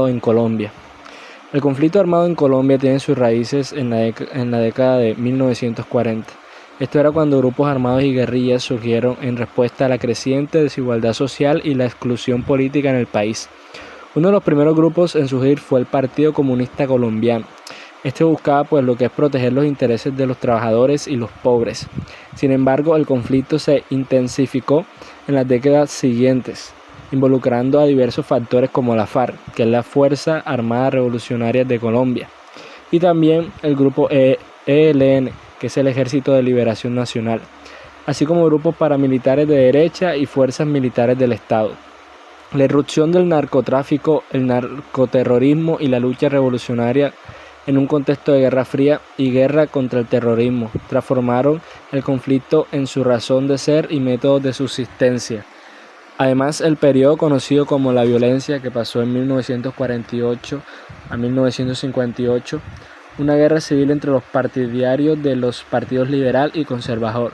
armado en Colombia. El conflicto armado en Colombia tiene sus raíces en la década de 1940. Esto era cuando grupos armados y guerrillas surgieron en respuesta a la creciente desigualdad social y la exclusión política en el país. Uno de los primeros grupos en surgir fue el Partido Comunista Colombiano. Este buscaba pues lo que es proteger los intereses de los trabajadores y los pobres. Sin embargo, el conflicto se intensificó en las décadas siguientes, involucrando a diversos factores como la FARC, que es la Fuerza Armada Revolucionaria de Colombia, y también el grupo ELN, que es el Ejército de Liberación Nacional, así como grupos paramilitares de derecha y fuerzas militares del Estado. La irrupción del narcotráfico, el narcoterrorismo y la lucha revolucionaria en un contexto de Guerra Fría y guerra contra el terrorismo transformaron el conflicto en su razón de ser y métodos de subsistencia. Además, el periodo conocido como la violencia, que pasó en 1948 a 1958, una guerra civil entre los partidarios de los partidos liberal y conservador,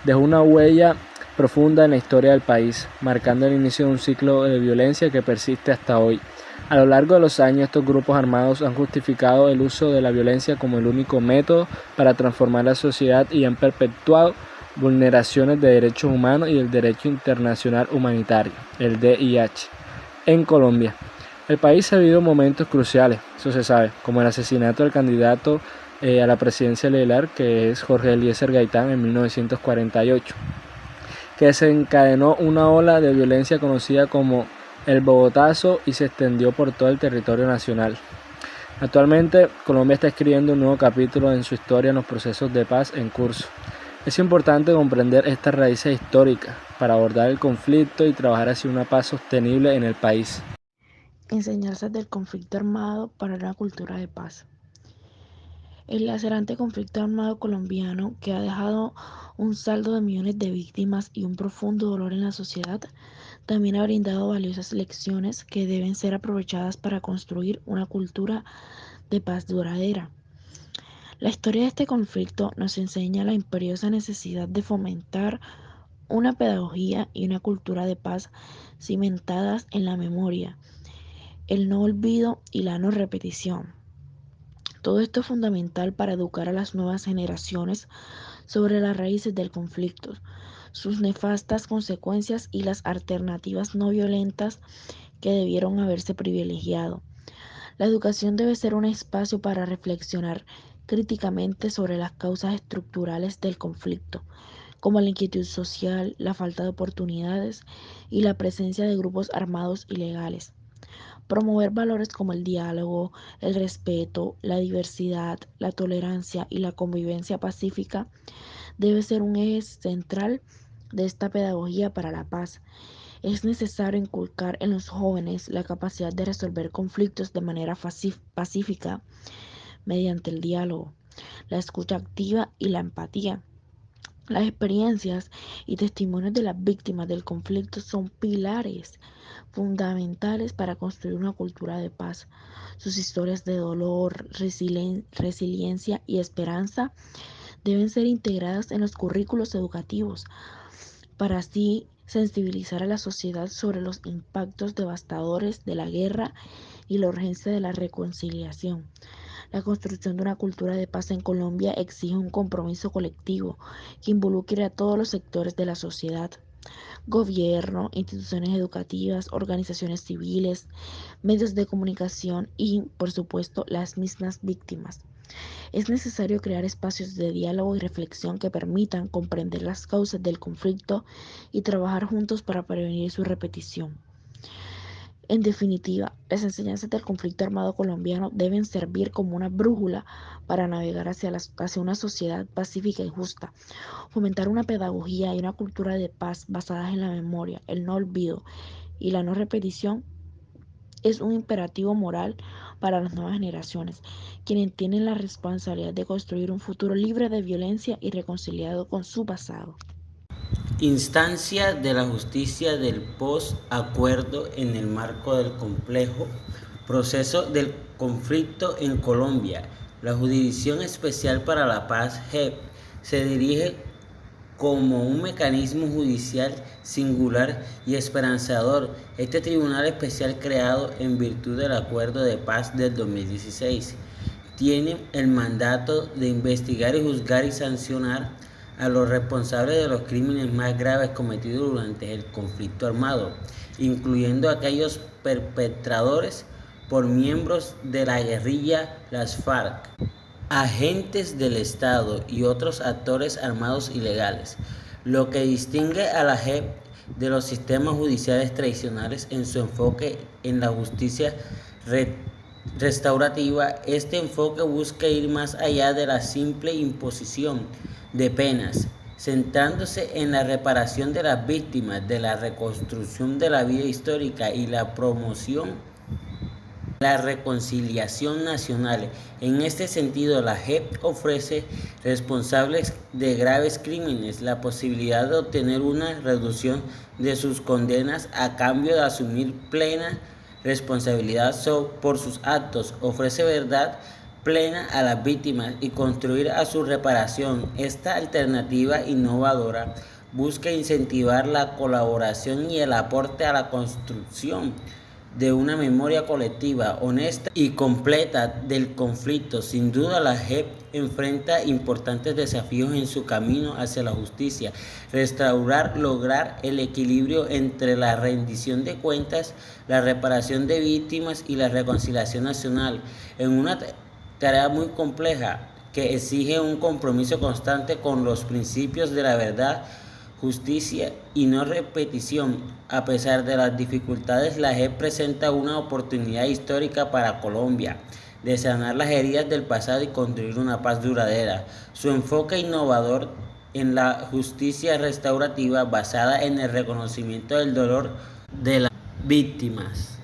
dejó una huella profunda en la historia del país, marcando el inicio de un ciclo de violencia que persiste hasta hoy. A lo largo de los años, estos grupos armados han justificado el uso de la violencia como el único método para transformar la sociedad y han perpetuado vulneraciones de derechos humanos y del derecho internacional humanitario, el DIH, en Colombia. El país ha vivido momentos cruciales, eso se sabe, como el asesinato del candidato a la presidencia legal, que es Jorge Eliezer Gaitán, en 1948, que desencadenó una ola de violencia conocida como el Bogotazo y se extendió por todo el territorio nacional. Actualmente, Colombia está escribiendo un nuevo capítulo en su historia en los procesos de paz en curso. Es importante comprender estas raíces históricas para abordar el conflicto y trabajar hacia una paz sostenible en el país. Enseñanzas del conflicto armado para una cultura de paz. El lacerante conflicto armado colombiano, que ha dejado un saldo de millones de víctimas y un profundo dolor en la sociedad, también ha brindado valiosas lecciones que deben ser aprovechadas para construir una cultura de paz duradera. La historia de este conflicto nos enseña la imperiosa necesidad de fomentar una pedagogía y una cultura de paz cimentadas en la memoria, el no olvido y la no repetición. Todo esto es fundamental para educar a las nuevas generaciones sobre las raíces del conflicto, sus nefastas consecuencias y las alternativas no violentas que debieron haberse privilegiado. La educación debe ser un espacio para reflexionar críticamente sobre las causas estructurales del conflicto, como la inquietud social, la falta de oportunidades y la presencia de grupos armados ilegales. Promover valores como el diálogo, el respeto, la diversidad, la tolerancia y la convivencia pacífica debe ser un eje central de esta pedagogía para la paz. Es necesario inculcar en los jóvenes la capacidad de resolver conflictos de manera pacífica mediante el diálogo, la escucha activa y la empatía. Las experiencias y testimonios de las víctimas del conflicto son pilares fundamentales para construir una cultura de paz. Sus historias de dolor, resiliencia y esperanza deben ser integradas en los currículos educativos para así sensibilizar a la sociedad sobre los impactos devastadores de la guerra y la urgencia de la reconciliación. La construcción de una cultura de paz en Colombia exige un compromiso colectivo que involucre a todos los sectores de la sociedad: gobierno, instituciones educativas, organizaciones civiles, medios de comunicación y, por supuesto, las mismas víctimas. Es necesario crear espacios de diálogo y reflexión que permitan comprender las causas del conflicto y trabajar juntos para prevenir su repetición. En definitiva, las enseñanzas del conflicto armado colombiano deben servir como una brújula para navegar hacia una sociedad pacífica y justa, fomentar una pedagogía y una cultura de paz basadas en la memoria, el no olvido y la no repetición. Es un imperativo moral para las nuevas generaciones, quienes tienen la responsabilidad de construir un futuro libre de violencia y reconciliado con su pasado. Instancia de la justicia del post-acuerdo en el marco del complejo proceso del conflicto en Colombia. La Jurisdicción Especial para la Paz, JEP, se dirige como un mecanismo judicial singular y esperanzador. Este tribunal especial, creado en virtud del Acuerdo de Paz del 2016, tiene el mandato de investigar y juzgar y sancionar a los responsables de los crímenes más graves cometidos durante el conflicto armado, incluyendo aquellos perpetradores por miembros de la guerrilla, las FARC, agentes del Estado y otros actores armados ilegales. Lo que distingue a la JEP de los sistemas judiciales tradicionales en su enfoque en la justicia restaurativa, este enfoque busca ir más allá de la simple imposición de penas, centrándose en la reparación de las víctimas, de la reconstrucción de la vida histórica y la promoción de la reconciliación nacional. En este sentido, la JEP ofrece responsables de graves crímenes la posibilidad de obtener una reducción de sus condenas a cambio de asumir plena responsabilidad por sus actos, ofrece verdad plena a las víctimas y contribuir a su reparación. Esta alternativa innovadora busca incentivar la colaboración y el aporte a la construcción de una memoria colectiva, honesta y completa del conflicto. Sin duda, la JEP enfrenta importantes desafíos en su camino hacia la justicia. Lograr el equilibrio entre la rendición de cuentas, la reparación de víctimas y la reconciliación nacional, en una tarea muy compleja que exige un compromiso constante con los principios de la verdad, justicia y no repetición. A pesar de las dificultades, la JEP presenta una oportunidad histórica para Colombia de sanar las heridas del pasado y construir una paz duradera. Su enfoque innovador en la justicia restaurativa, basada en el reconocimiento del dolor de las víctimas,